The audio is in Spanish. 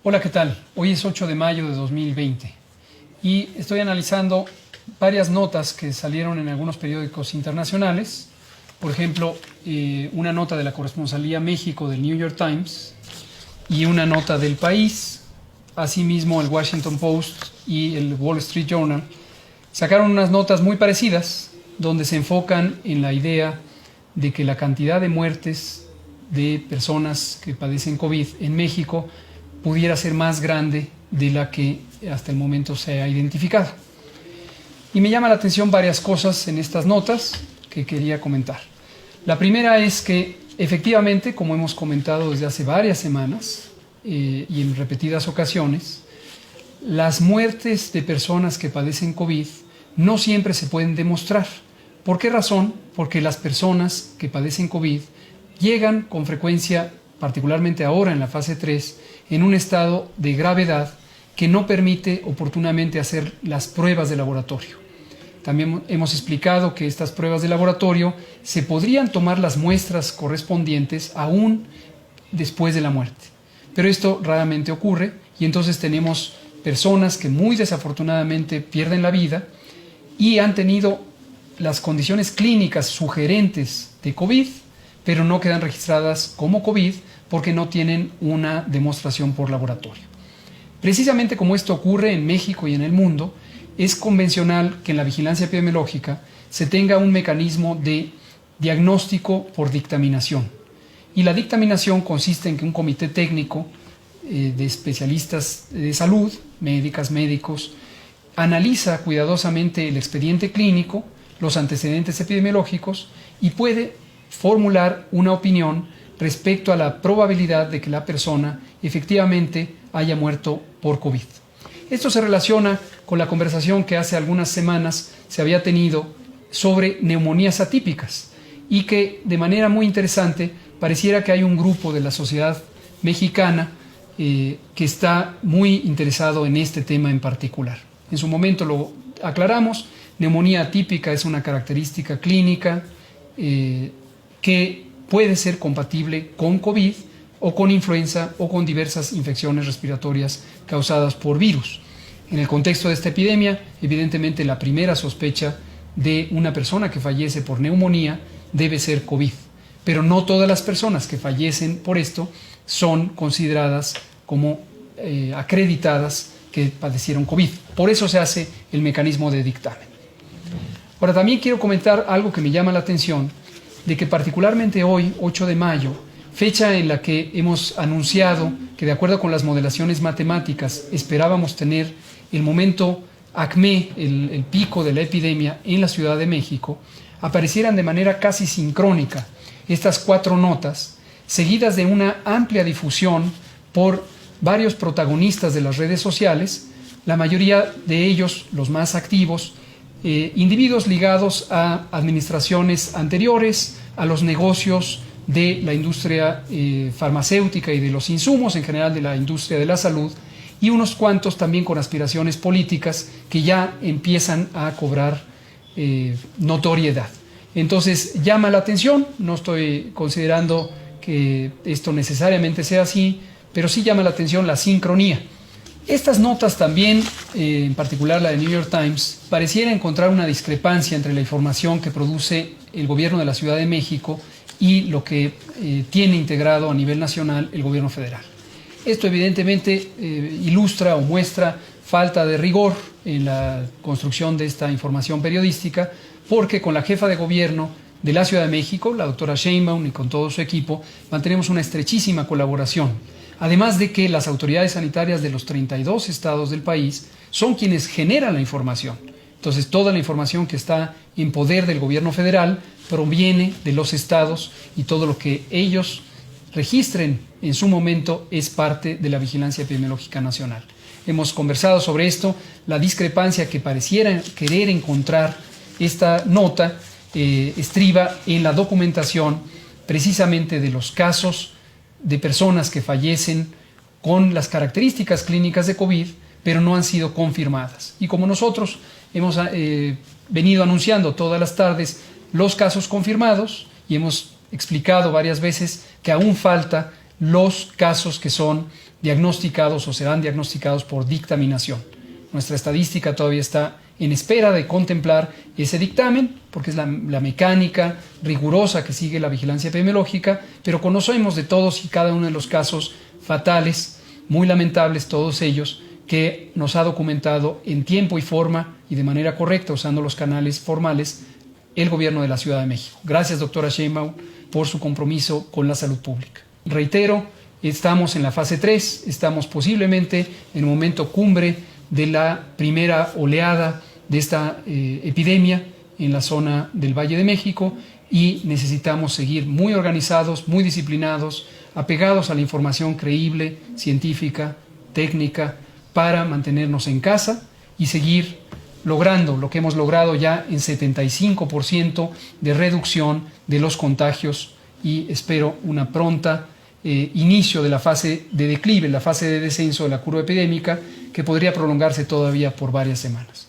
Hola, ¿qué tal? Hoy es 8 de mayo de 2020 y estoy analizando varias notas que salieron en algunos periódicos internacionales. Por ejemplo, una nota de la Corresponsalía México del New York Times y una nota del País. Asimismo, el Washington Post y el Wall Street Journal sacaron unas notas muy parecidas donde se enfocan en la idea de que la cantidad de muertes de personas que padecen COVID en México pudiera ser más grande de la que hasta el momento se ha identificado. Y me llama la atención varias cosas en estas notas que quería comentar. La primera es que efectivamente, como hemos comentado desde hace varias semanas y en repetidas ocasiones, las muertes de personas que padecen COVID no siempre se pueden demostrar. ¿Por qué razón? Porque las personas que padecen COVID llegan con frecuencia, particularmente ahora en la fase 3, en un estado de gravedad que no permite oportunamente hacer las pruebas de laboratorio. También hemos explicado que estas pruebas de laboratorio se podrían tomar las muestras correspondientes aún después de la muerte. Pero esto raramente ocurre y entonces tenemos personas que muy desafortunadamente pierden la vida y han tenido las condiciones clínicas sugerentes de COVID, pero no quedan registradas como COVID porque no tienen una demostración por laboratorio. Precisamente como esto ocurre en México y en el mundo, es convencional que en la vigilancia epidemiológica se tenga un mecanismo de diagnóstico por dictaminación. Y la dictaminación consiste en que un comité técnico de especialistas de salud, médicas, médicos, analiza cuidadosamente el expediente clínico, los antecedentes epidemiológicos y puede formular una opinión respecto a la probabilidad de que la persona efectivamente haya muerto por COVID. Esto se relaciona con la conversación que hace algunas semanas se había tenido sobre neumonías atípicas y que de manera muy interesante pareciera que hay un grupo de la sociedad mexicana que está muy interesado en este tema en particular. En su momento lo aclaramos, neumonía atípica es una característica clínica que puede ser compatible con COVID o con influenza o con diversas infecciones respiratorias causadas por virus. En el contexto de esta epidemia, evidentemente la primera sospecha de una persona que fallece por neumonía debe ser COVID, pero no todas las personas que fallecen por esto son consideradas como acreditadas que padecieron COVID. Por eso se hace el mecanismo de dictamen. Ahora también quiero comentar algo que me llama la atención, de que particularmente hoy, 8 de mayo, fecha en la que hemos anunciado que de acuerdo con las modelaciones matemáticas esperábamos tener el momento acme, el pico de la epidemia en la Ciudad de México, aparecieran de manera casi sincrónica estas 4 notas, seguidas de una amplia difusión por varios protagonistas de las redes sociales, la mayoría de ellos, los más activos, individuos ligados a administraciones anteriores, a los negocios de la industria farmacéutica y de los insumos, en general de la industria de la salud, y unos cuantos también con aspiraciones políticas que ya empiezan a cobrar notoriedad. Entonces llama la atención, no estoy considerando que esto necesariamente sea así, pero sí llama la atención la sincronía. Estas notas también, en particular la de New York Times, pareciera encontrar una discrepancia entre la información que produce el gobierno de la Ciudad de México y lo que tiene integrado a nivel nacional el gobierno federal. Esto evidentemente ilustra o muestra falta de rigor en la construcción de esta información periodística, porque con la jefa de gobierno de la Ciudad de México, la doctora Sheinbaum, y con todo su equipo, mantenemos una estrechísima colaboración. Además de que las autoridades sanitarias de los 32 estados del país son quienes generan la información. Entonces, toda la información que está en poder del gobierno federal proviene de los estados y todo lo que ellos registren en su momento es parte de la vigilancia epidemiológica nacional. Hemos conversado sobre esto, la discrepancia que pareciera querer encontrar esta nota estriba en la documentación precisamente de los casos de personas que fallecen con las características clínicas de COVID, pero no han sido confirmadas. Y como nosotros hemos venido anunciando todas las tardes los casos confirmados y hemos explicado varias veces que aún falta los casos que son diagnosticados o serán diagnosticados por dictaminación. Nuestra estadística todavía está en espera de contemplar ese dictamen, porque es la mecánica rigurosa que sigue la vigilancia epidemiológica, pero conocemos de todos y cada uno de los casos fatales, muy lamentables todos ellos, que nos ha documentado en tiempo y forma y de manera correcta, usando los canales formales, el gobierno de la Ciudad de México. Gracias, doctora Sheinbaum, por su compromiso con la salud pública. Reitero, estamos en la fase 3, estamos posiblemente en el momento cumbre de la primera oleada de esta epidemia en la zona del Valle de México y necesitamos seguir muy organizados, muy disciplinados, apegados a la información creíble, científica, técnica, para mantenernos en casa y seguir logrando lo que hemos logrado ya en 75% de reducción de los contagios y espero una pronta inicio de la fase de declive, la fase de descenso de la curva epidémica que podría prolongarse todavía por varias semanas.